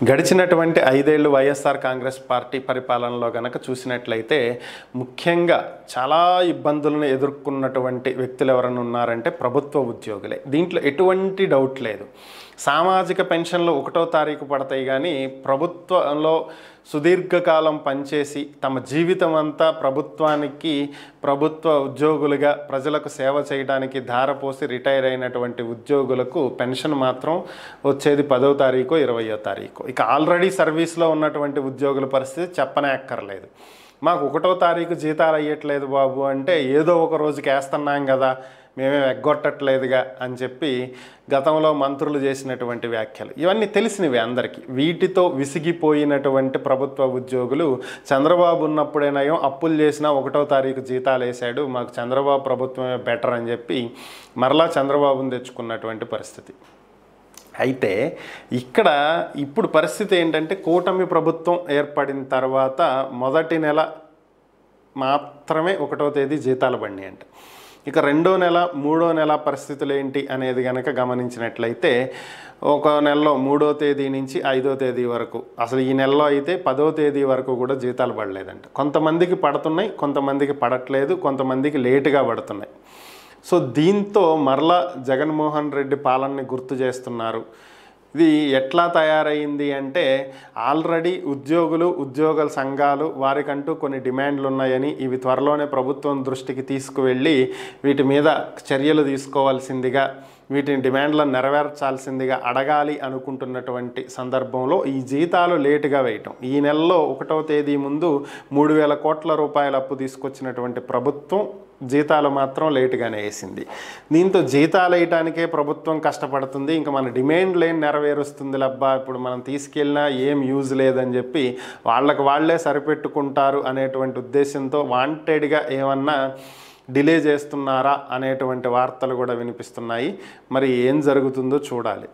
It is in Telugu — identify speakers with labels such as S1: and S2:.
S1: గడిచినటువంటి 5 ఏళ్ళు వైఎస్ఆర్ కాంగ్రెస్ పార్టీ పరిపాలనలో గనక చూసినట్లయితే ముఖ్యంగా చాలా ఇబ్బందులను ఎదుర్కొన్నటువంటి వ్యక్తులు ఎవరైనా ఉన్నారంటే ప్రభుత్వ ఉద్యోగులే. దీంట్లో ఎటువంటి డౌట్ లేదు. సామాజిక పెన్షన్లు 1వ తారీఖు పడతాయి కానీ ప్రభుత్వంలో సుదీర్ఘకాలం పనిచేసి తమ జీవితం అంతా ప్రభుత్వ ఉద్యోగులుగా ప్రజలకు సేవ చేయడానికి ధారపోసి రిటైర్ అయినటువంటి ఉద్యోగులకు పెన్షన్ మాత్రం వచ్చేది 10వ తారీఖు 20వ తారీఖు. ఇక ఆల్రెడీ సర్వీస్లో ఉన్నటువంటి ఉద్యోగుల పరిస్థితి చెప్పనే అక్కర్లేదు. మాకు 1వ తారీఖు జీతాలు అయ్యట్లేదు బాబు అంటే ఏదో ఒక రోజుకి వేస్తున్నాం కదా, మేమేం ఎగ్గొట్టట్లేదుగా అని చెప్పి గతంలో మంత్రులు చేసినటువంటి వ్యాఖ్యలు ఇవన్నీ తెలిసినవి అందరికీ. వీటితో విసిగిపోయినటువంటి ప్రభుత్వ ఉద్యోగులు చంద్రబాబు ఉన్నప్పుడేనాయో అప్పులు చేసినా 1వ తారీఖు జీతాలు వేశాడు, మాకు చంద్రబాబు ప్రభుత్వమే బెటర్ అని చెప్పి మరలా చంద్రబాబుని తెచ్చుకున్నటువంటి పరిస్థితి. అయితే ఇక్కడ ఇప్పుడు పరిస్థితి ఏంటంటే కూటమి ప్రభుత్వం ఏర్పడిన తర్వాత మొదటి నెల మాత్రమే 1వ తేదీ జీతాలు పడినాయి అంట. ఇక 2వ నెల 3వ నెల పరిస్థితులు ఏంటి అనేది కనుక గమనించినట్లయితే ఒక నెలలో 3వ తేదీ నుంచి 5వ తేదీ వరకు, అసలు ఈ నెలలో అయితే 10వ తేదీ వరకు కూడా జీతాలు పడలేదంట. కొంతమందికి పడుతున్నాయి, కొంతమందికి పడట్లేదు, కొంతమందికి లేటుగా పడుతున్నాయి. సో దీంతో మరలా జగన్మోహన్ రెడ్డి పాలనని గుర్తు చేస్తున్నారు. ఇది ఎట్లా తయారైంది అంటే ఆల్రెడీ ఉద్యోగుల సంఘాలు వారికంటూ కొన్ని డిమాండ్లు ఉన్నాయని, ఇవి త్వరలోనే ప్రభుత్వం దృష్టికి తీసుకువెళ్ళి వీటి మీద చర్యలు తీసుకోవాల్సిందిగా, వీటిని డిమాండ్లను నెరవేర్చాల్సిందిగా అడగాలి అనుకుంటున్నటువంటి సందర్భంలో ఈ జీతాలు లేటుగా వేయటం. ఈ నెలలో 1వ తేదీ ముందు 3,000 కోట్ల రూపాయల అప్పు తీసుకొచ్చినటువంటి ప్రభుత్వం జీతాలు మాత్రం లేటుగానే వేసింది. దీంతో జీతాలు వేయటానికే ప్రభుత్వం కష్టపడుతుంది, ఇంకా మన డిమాండ్లు ఏం నెరవేరుస్తుంది లబ్బా, ఇప్పుడు మనం తీసుకెళ్ళినా ఏం యూజ్ లేదని చెప్పి వాళ్ళే సరిపెట్టుకుంటారు అనేటువంటి ఉద్దేశంతో వాంటెడ్గా ఏమన్నా డిలే చేస్తున్నారా అనేటువంటి వార్తలు కూడా వినిపిస్తున్నాయి. మరి ఏం జరుగుతుందో చూడాలి.